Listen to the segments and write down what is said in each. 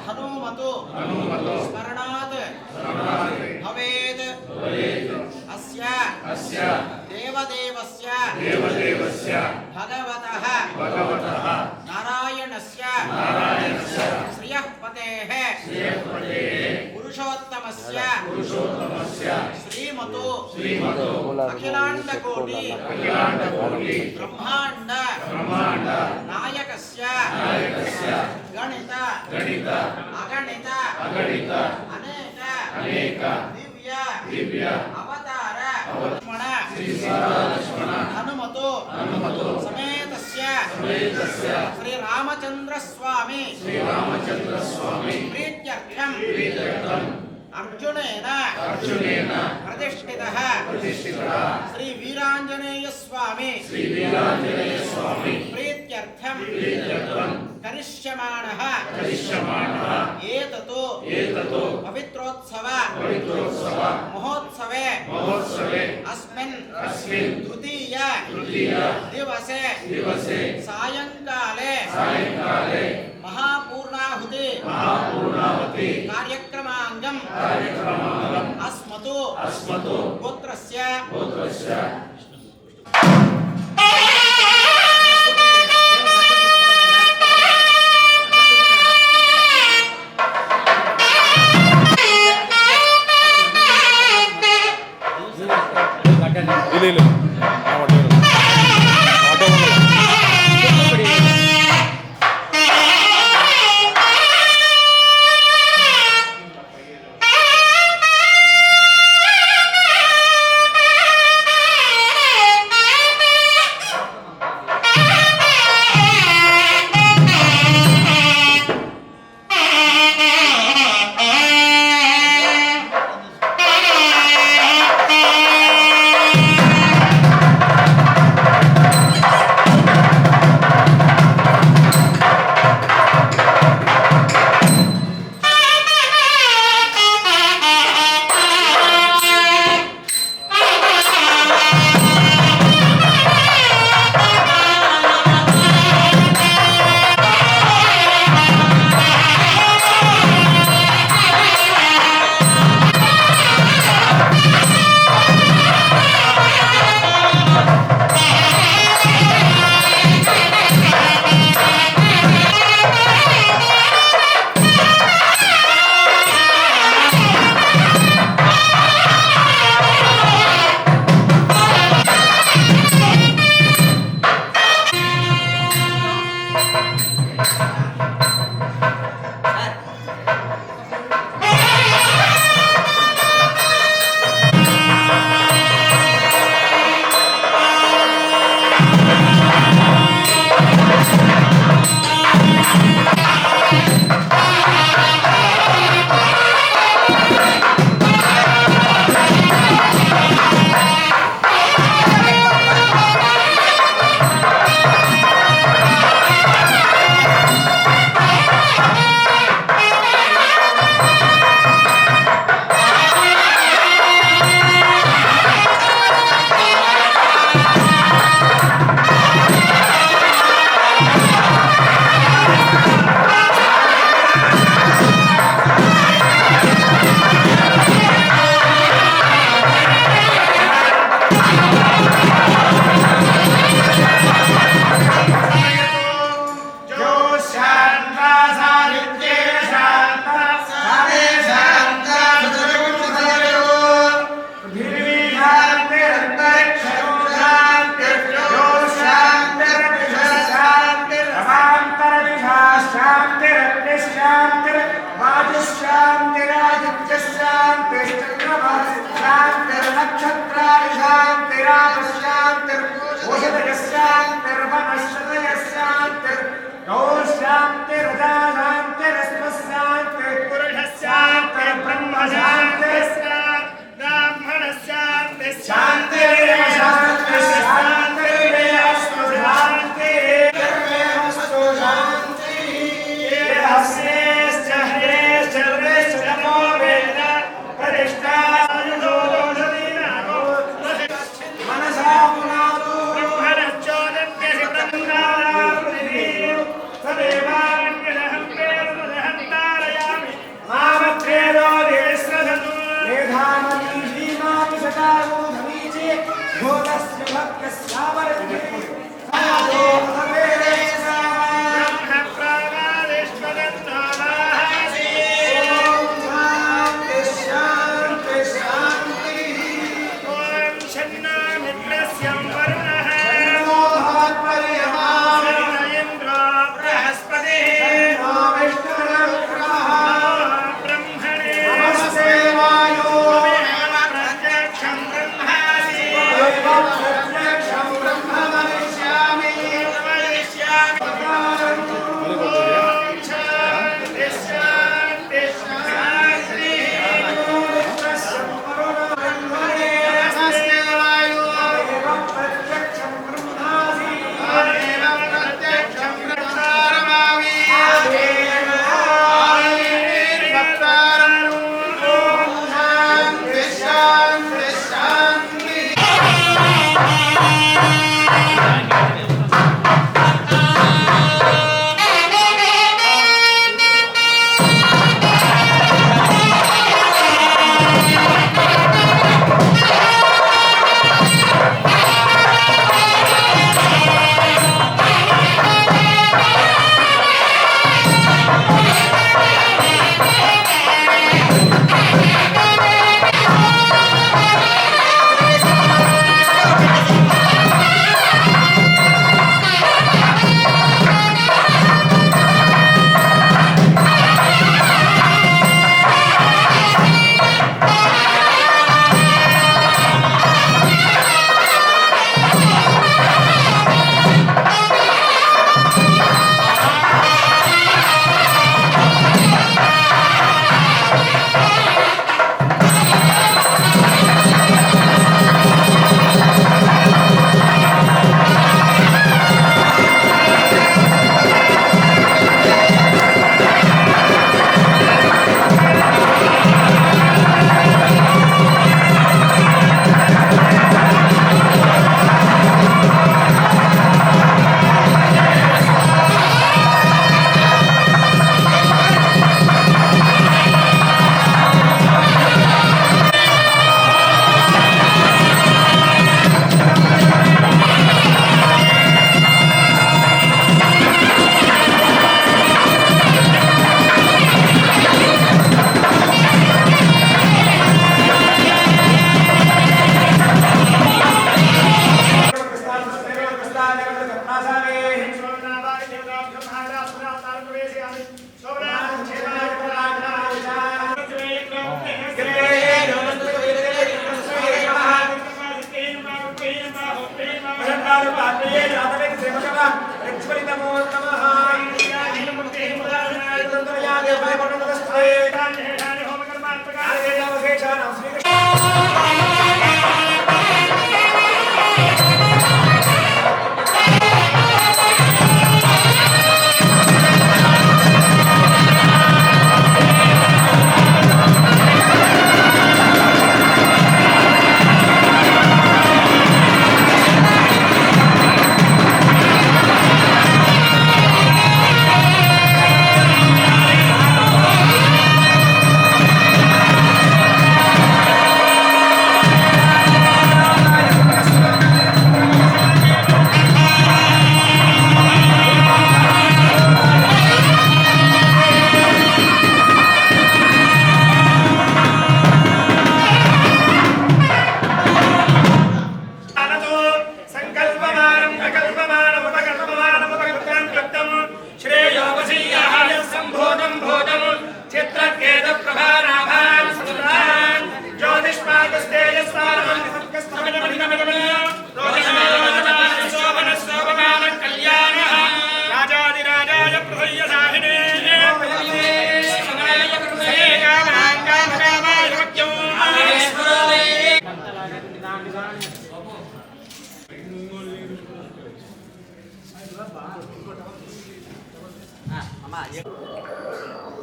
हनुमतो स्मरणात् भवेत् अस्य देवदेवस्य भगवतः नारायणस्य श्रियः पतेः पुरुषोत्तमस्य श्रीमतो अखिलाण्डकोटि ब्रह्माण्ड नायकस्य गणित अगणित अनेक दिव्य अवतार लक्ष्मण हनुमतो समेतस्य श्री रामचंद्र स्वामी प्रीत्यर्थम अर्जुनेन प्रतिष्ठितः श्री वीरांजनेय स्वामी प्रीत्यर्थम करिष्यमाणः एततो पवित्रोत्सव महोत्सवे अस्मिन् तृतीय दिवसे सायंकाले महापूर्णाहुति कार्यक्रमांगम् अस्मतो गोत्रस्य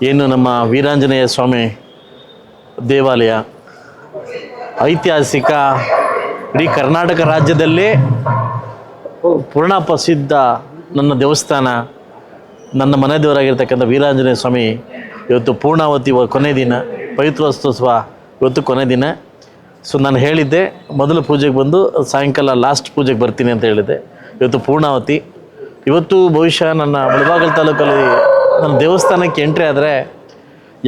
ಏನು ನಮ್ಮ ವೀರಾಂಜನೇಯ ಸ್ವಾಮಿ ದೇವಾಲಯ ಐತಿಹಾಸಿಕ ಇಡೀ ಕರ್ನಾಟಕ ರಾಜ್ಯದಲ್ಲೇ ಪೂರ್ಣ ಪ್ರಸಿದ್ಧ ನನ್ನ ದೇವಸ್ಥಾನ, ನನ್ನ ಮನೆ ದೇವರಾಗಿರ್ತಕ್ಕಂಥ ವೀರಾಂಜನೇಯ ಸ್ವಾಮಿ ಇವತ್ತು ಪೂರ್ಣಾವತಿ ಕೊನೆ ದಿನ, ಪವಿತ್ರೋತ್ಸವ ಇವತ್ತು ಕೊನೆ ದಿನ. ಸೊ ನಾನು ಹೇಳಿದ್ದೆ ಮೊದಲು ಪೂಜೆಗೆ ಬಂದು ಸಾಯಂಕಾಲ ಲಾಸ್ಟ್ ಪೂಜೆಗೆ ಬರ್ತೀನಿ ಅಂತ ಹೇಳಿದ್ದೆ. ಇವತ್ತು ಪೂರ್ಣಾವತಿ. ಇವತ್ತು ಬಹುಶಃ ನನ್ನ ಮುಳಬಾಗಿಲು ತಾಲೂಕಲ್ಲಿ ನನ್ನ ದೇವಸ್ಥಾನಕ್ಕೆ ಎಂಟ್ರಿ ಆದರೆ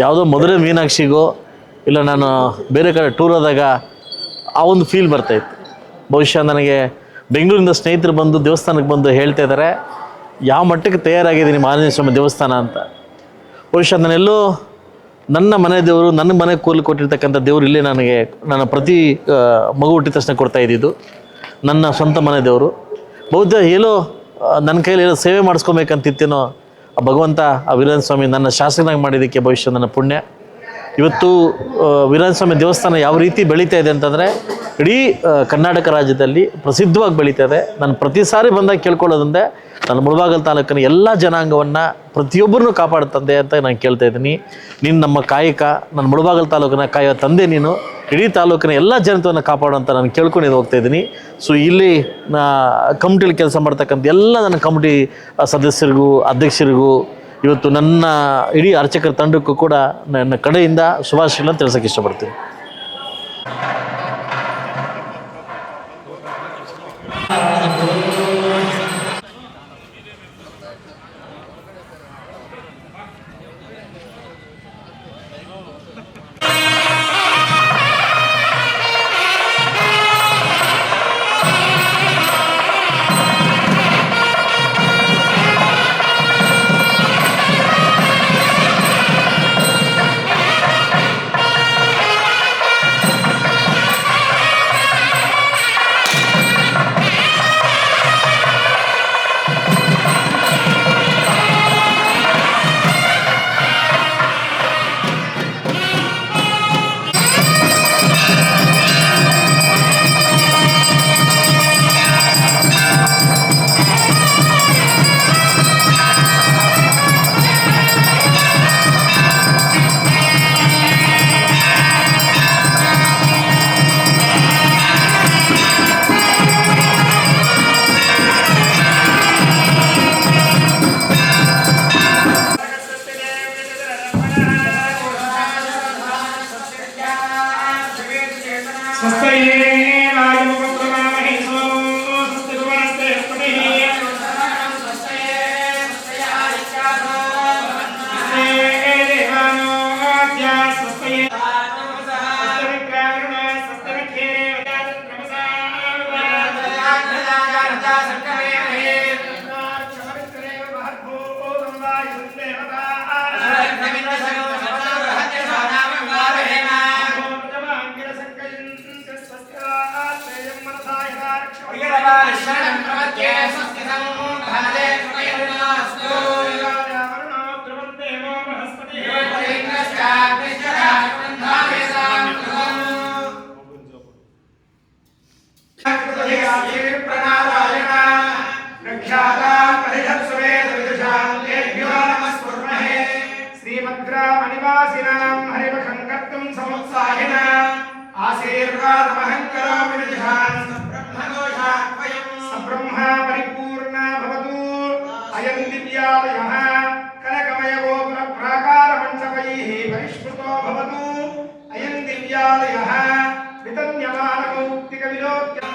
ಯಾವುದೋ ಮಧುರೆ ಮೀನಾಕ್ಷಿಗೋ ಇಲ್ಲ ನಾನು ಬೇರೆ ಕಡೆ ಟೂರ್ ಹೋದಾಗ ಆ ಒಂದು ಫೀಲ್ ಬರ್ತಾಯಿತ್ತು. ಬಹುಶಃ ನನಗೆ ಬೆಂಗಳೂರಿಂದ ಸ್ನೇಹಿತರು ಬಂದು ದೇವಸ್ಥಾನಕ್ಕೆ ಬಂದು ಹೇಳ್ತಾ ಇದ್ದಾರೆ ಯಾವ ಮಟ್ಟಕ್ಕೆ ತಯಾರಾಗಿದ್ದೀನಿ ಆಂಜನೇಯ ಸ್ವಾಮಿ ದೇವಸ್ಥಾನ ಅಂತ. ಬಹುಶಃ ನಾನೆಲ್ಲೋ ನನ್ನ ಮನೆ ದೇವರು, ನನ್ನ ಮನೆ ಕೂಲಿ ಕೊಟ್ಟಿರ್ತಕ್ಕಂಥ ದೇವರು ಇಲ್ಲೇ ನನಗೆ ನನ್ನ ಪ್ರತಿ ಮಗು ಹುಟ್ಟಿದ ತಕ್ಷಣ ಕೊಡ್ತಾ ಇದ್ದಿದ್ದು ನನ್ನ ಸ್ವಂತ ಮನೆ ದೇವರು. ಬಹುಶಃ ಎಲ್ಲೋ ನನ್ನ ಕೈಯಲ್ಲಿ ಏನೋ ಸೇವೆ ಮಾಡಿಸ್ಕೊಬೇಕಂತಿತ್ತೇನೋ ಆ ಭಗವಂತ ಆ ವೀರಾಂಜನೇಯ ಸ್ವಾಮಿ ನನ್ನ ಶಾಸಕನಾಗಿ ಮಾಡಿದ್ದಕ್ಕೆ ಭವಿಷ್ಯ ನನ್ನ ಪುಣ್ಯ. ಇವತ್ತು ವೀರಾಂಜನೇಯ ಸ್ವಾಮಿ ದೇವಸ್ಥಾನ ಯಾವ ರೀತಿ ಬೆಳೀತಾ ಇದೆ ಅಂತಂದರೆ ಇಡೀ ಕರ್ನಾಟಕ ರಾಜ್ಯದಲ್ಲಿ ಪ್ರಸಿದ್ಧವಾಗಿ ಬೆಳೀತಾ ಇದೆ. ನಾನು ಪ್ರತಿ ಸಾರಿ ಬಂದಾಗ ಕೇಳ್ಕೊಳ್ಳೋದಂದರೆ ನನ್ನ ಮುಳಬಾಗಿಲು ತಾಲೂಕಿನ ಎಲ್ಲ ಜನಾಂಗವನ್ನು ಪ್ರತಿಯೊಬ್ಬರನ್ನೂ ಕಾಪಾಡ್ತಂದೆ ಅಂತ ನಾನು ಕೇಳ್ತಾ ಇದ್ದೀನಿ. ನೀನು ನಮ್ಮ ಕಾಯಕ, ನನ್ನ ಮುಳಬಾಗಿಲು ತಾಲೂಕಿನ ಕಾಯೋ ತಂದೆ ನೀನು, ಇಡೀ ತಾಲೂಕಿನ ಎಲ್ಲ ಜನತೆಯನ್ನು ಕಾಪಾಡುವಂತ ನಾನು ಕೇಳ್ಕೊಂಡು ಹೋಗ್ತಾ ಇದ್ದೀನಿ. ಸೊ ಇಲ್ಲಿ ಕಮಿಟಿಯಲ್ಲಿ ಕೆಲಸ ಮಾಡ್ತಕ್ಕಂಥ ಎಲ್ಲ ನನ್ನ ಕಮಿಟಿ ಸದಸ್ಯರಿಗೂ ಅಧ್ಯಕ್ಷರಿಗೂ ಇವತ್ತು ನನ್ನ ಇಡೀ ಅರ್ಚಕರ ತಂಡಕ್ಕೂ ಕೂಡ ನನ್ನ ಕಡೆಯಿಂದ ಶುಭಾಶಯಗಳನ್ನು ತಿಳಿಸೋಕ್ಕೆ ಇಷ್ಟಪಡ್ತೀನಿ. वितन्यमानमौक्तिकविलोक्यं